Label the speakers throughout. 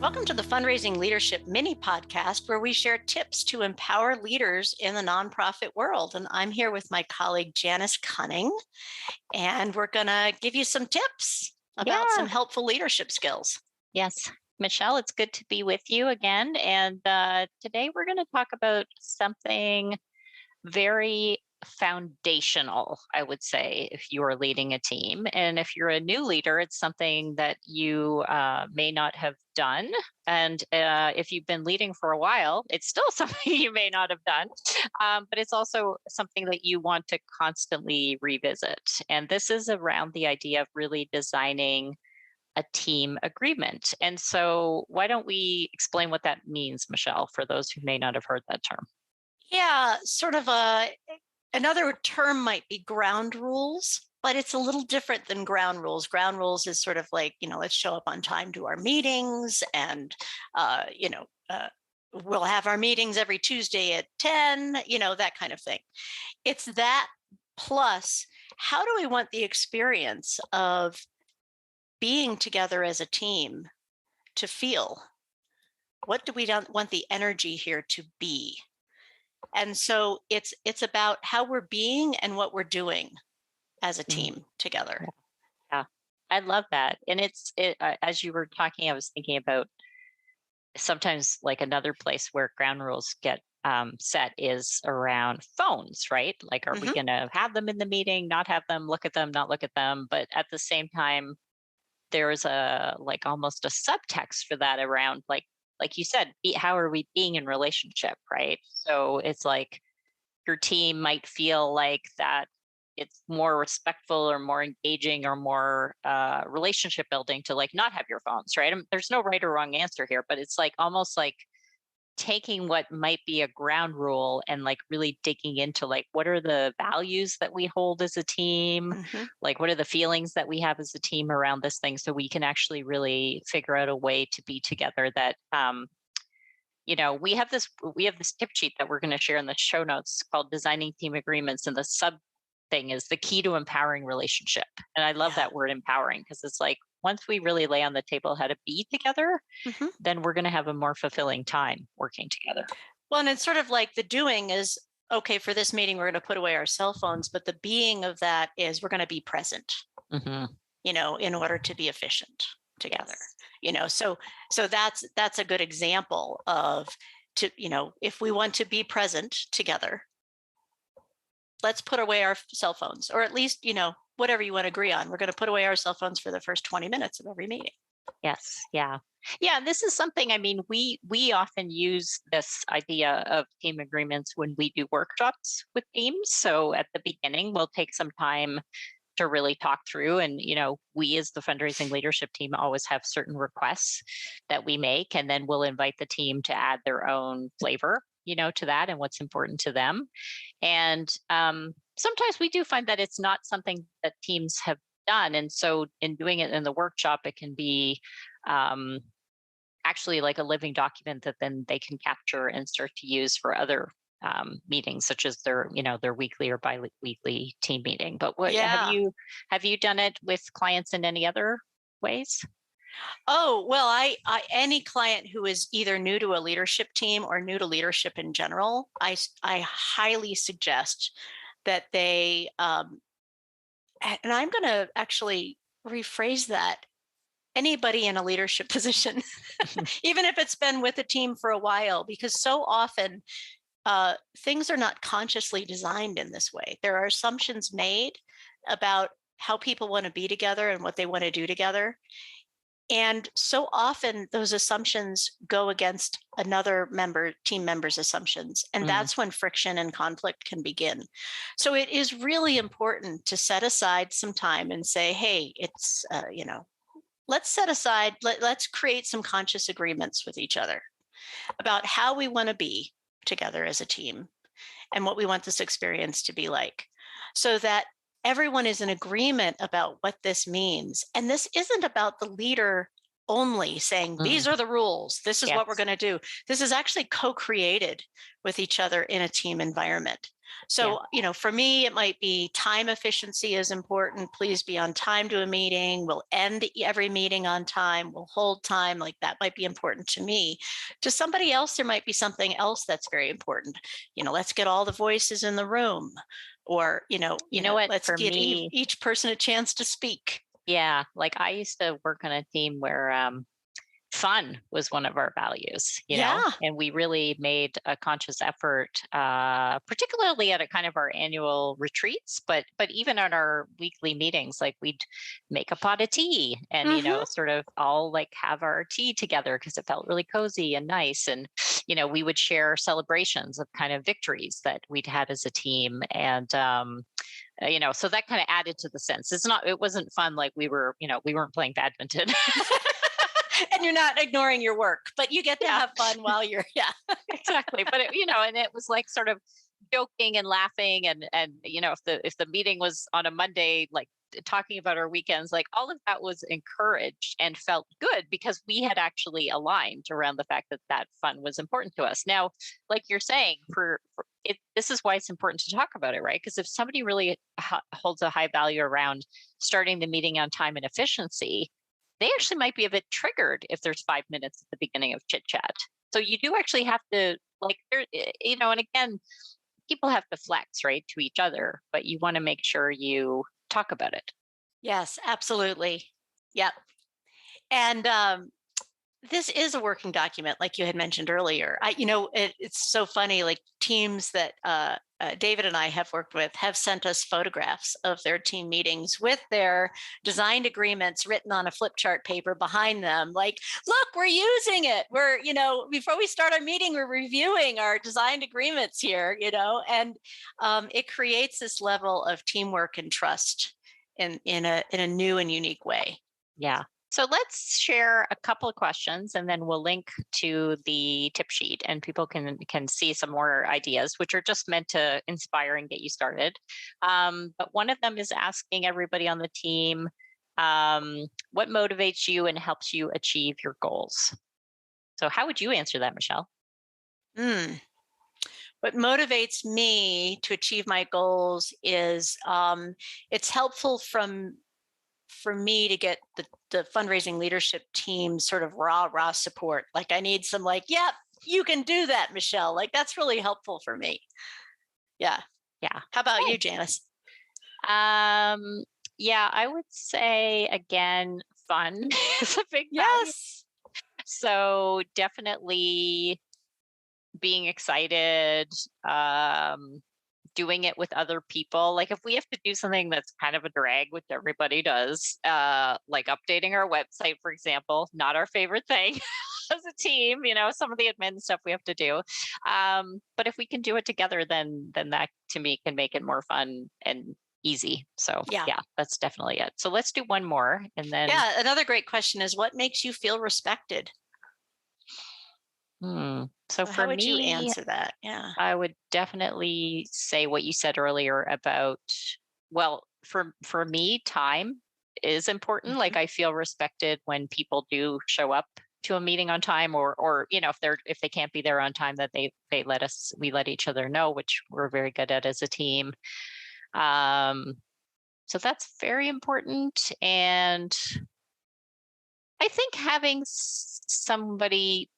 Speaker 1: Welcome to the Fundraising Leadership Mini Podcast, where we share tips to empower leaders in the nonprofit world. And I'm here with my colleague, Janice Cunning, and we're going to give you some tips about some helpful leadership skills.
Speaker 2: Yes. Michelle, it's good to be with you again. And today we're going to talk about something very foundational, I would say, if you are leading a team. And if you're a new leader, it's something that you may not have done. And if you've been leading for a while, it's still something you may not have done. But it's also something that you want to constantly revisit. And this is around the idea of really designing a team agreement. And so why don't we explain what that means, Michelle, for those who may not have heard that term?
Speaker 1: Yeah, sort of another term might be ground rules, but it's a little different than ground rules. Ground rules is sort of like, let's show up on time to our meetings and, we'll have our meetings every Tuesday at 10, that kind of thing. It's that plus, how do we want the experience of being together as a team to feel? What do we want the energy here to be? And so it's about how we're being and what we're doing as a team together.
Speaker 2: Yeah, I love that. And as you were talking, I was thinking about sometimes like another place where ground rules get set is around phones, right? Like, are we going to have them in the meeting, not have them, look at them, not look at them? But at the same time, there's almost a subtext for that around like you said, how are we being in relationship, right? So it's like your team might feel like that it's more respectful or more engaging or more relationship building to like not have your phones, right? There's no right or wrong answer here, but it's like almost like taking what might be a ground rule and like really digging into like what are the values that we hold as a team, like what are the feelings that we have as a team around this thing, so we can actually really figure out a way to be together that we have this tip sheet that we're going to share in the show notes called Designing Team Agreements, and the sub thing is the key to empowering relationship. And I love that word empowering, because it's like once we really lay on the table how to be together, then we're going to have a more fulfilling time working together.
Speaker 1: Well, and it's sort of like the doing is, okay, for this meeting, we're going to put away our cell phones, but the being of that is we're going to be present, in order to be efficient together. So that's a good example of, if we want to be present together, let's put away our cell phones, or at least, whatever you want to agree on. We're going to put away our cell phones for the first 20 minutes of every meeting.
Speaker 2: Yes. Yeah. Yeah. This is something, we often use this idea of team agreements when we do workshops with teams. So at the beginning, we'll take some time to really talk through. And, we as the fundraising leadership team always have certain requests that we make, and then we'll invite the team to add their own flavor, to that and what's important to them. And sometimes we do find that it's not something that teams have done. And so in doing it in the workshop, it can be actually like a living document that then they can capture and start to use for other meetings, such as their weekly or bi-weekly team meeting. But have you done it with clients in any other ways?
Speaker 1: Oh, well, I any client who is either new to a leadership team or new to leadership in general, I highly suggest that they, and I'm going to actually rephrase that, anybody in a leadership position, even if it's been with a team for a while, because so often things are not consciously designed in this way. There are assumptions made about how people want to be together and what they want to do together. And so often those assumptions go against another team member's assumptions. And that's when friction and conflict can begin. So it is really important to set aside some time and say, hey, it's, let's set aside, let's create some conscious agreements with each other about how we want to be together as a team and what we want this experience to be like, so that everyone is in agreement about what this means. And this isn't about the leader only saying, these are the rules, this is what we're going to do. This is actually co-created with each other in a team environment. So, for me, it might be time efficiency is important. Please be on time to a meeting. We'll end every meeting on time. We'll hold time. Like that might be important to me. To somebody else, there might be something else that's very important. Let's get all the voices in the room, or
Speaker 2: what,
Speaker 1: let's
Speaker 2: for
Speaker 1: give
Speaker 2: me,
Speaker 1: each person a chance to speak.
Speaker 2: yeah, like I used to work on a team where fun was one of our values,
Speaker 1: Yeah.
Speaker 2: and we really made a conscious effort, particularly at a kind of our annual retreats, but even at our weekly meetings, like we'd make a pot of tea and,
Speaker 1: Mhm.
Speaker 2: sort of all like have our tea together because it felt really cozy and nice. And, we would share celebrations of kind of victories that we'd had as a team. And, so that kind of added to the sense. It wasn't fun. Like we weren't playing badminton.
Speaker 1: And you're not ignoring your work, but you get to
Speaker 2: Yeah.
Speaker 1: have fun while you're, yeah.
Speaker 2: Exactly. But and it was like sort of joking and laughing, and if the meeting was on a Monday, like talking about our weekends, like all of that was encouraged and felt good because we had actually aligned around the fact that fun was important to us. Now, like you're saying, for it, this is why it's important to talk about it, right? Because if somebody really holds a high value around starting the meeting on time and efficiency, they actually might be a bit triggered if there's 5 minutes at the beginning of chit chat. So you do actually have to, like, and again, people have to flex, right, to each other, but you want to make sure you talk about it.
Speaker 1: Yes, absolutely. Yep. And this is a working document, like you had mentioned earlier. It's so funny. Like teams that David and I have worked with have sent us photographs of their team meetings with their designed agreements written on a flip chart paper behind them. Like, look, we're using it. We're, before we start our meeting, we're reviewing our designed agreements here. And it creates this level of teamwork and trust in a new and unique way.
Speaker 2: Yeah. So let's share a couple of questions and then we'll link to the tip sheet and people can see some more ideas, which are just meant to inspire and get you started. But one of them is asking everybody on the team, what motivates you and helps you achieve your goals? So how would you answer that, Michelle?
Speaker 1: What motivates me to achieve my goals is it's helpful for me to get the fundraising leadership team sort of rah support. Like I need some yep, you can do that, Michelle. Like that's really helpful for me. Yeah.
Speaker 2: Yeah.
Speaker 1: How about you, Janice?
Speaker 2: Yeah, I would say again, fun is a big value.
Speaker 1: Yes.
Speaker 2: So definitely being excited, doing it with other people. Like if we have to do something that's kind of a drag, which everybody does, like updating our website, for example, not our favorite thing as a team, some of the admin stuff we have to do. But if we can do it together, then that to me can make it more fun and easy. So yeah, that's definitely it. So let's do one more and then.
Speaker 1: Yeah, another great question is what makes you feel respected?
Speaker 2: So for
Speaker 1: how would
Speaker 2: me,
Speaker 1: you answer that? Yeah.
Speaker 2: I would definitely say what you said earlier about, well, for me, time is important. Like I feel respected when people do show up to a meeting on time, or if they can't be there on time, that we let each other know, which we're very good at as a team. So that's very important. And I think having somebody,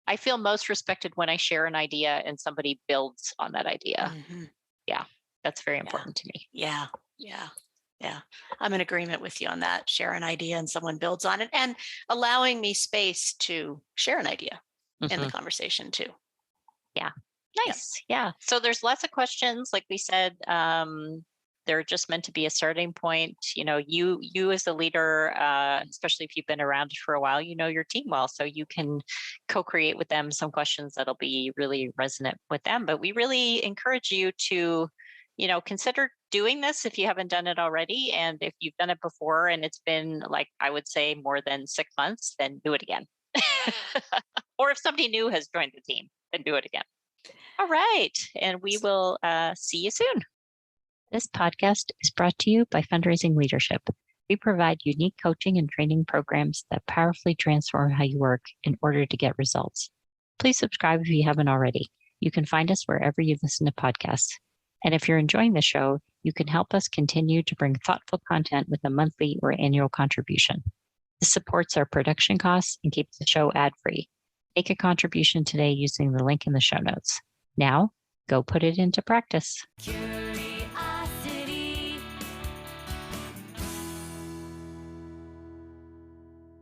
Speaker 2: I feel most respected when I share an idea and somebody builds on that idea. Yeah, that's very important to me.
Speaker 1: Yeah. I'm in agreement with you on that. Share an idea and someone builds on it, and allowing me space to share an idea in the conversation too.
Speaker 2: Yeah. Nice. Yeah. So there's lots of questions. Like we said, they're just meant to be a starting point. You as a leader, especially if you've been around for a while, you know your team well, so you can co-create with them some questions that'll be really resonant with them. But we really encourage you to, consider doing this if you haven't done it already. And if you've done it before and it's been like, I would say more than 6 months, then do it again. Or if somebody new has joined the team, then do it again. All right. And we will see you soon. This podcast is brought to you by Fundraising Leadership. We provide unique coaching and training programs that powerfully transform how you work in order to get results. Please subscribe if you haven't already. You can find us wherever you listen to podcasts. And if you're enjoying the show, you can help us continue to bring thoughtful content with a monthly or annual contribution. This supports our production costs and keeps the show ad-free. Make a contribution today using the link in the show notes. Now, go put it into practice.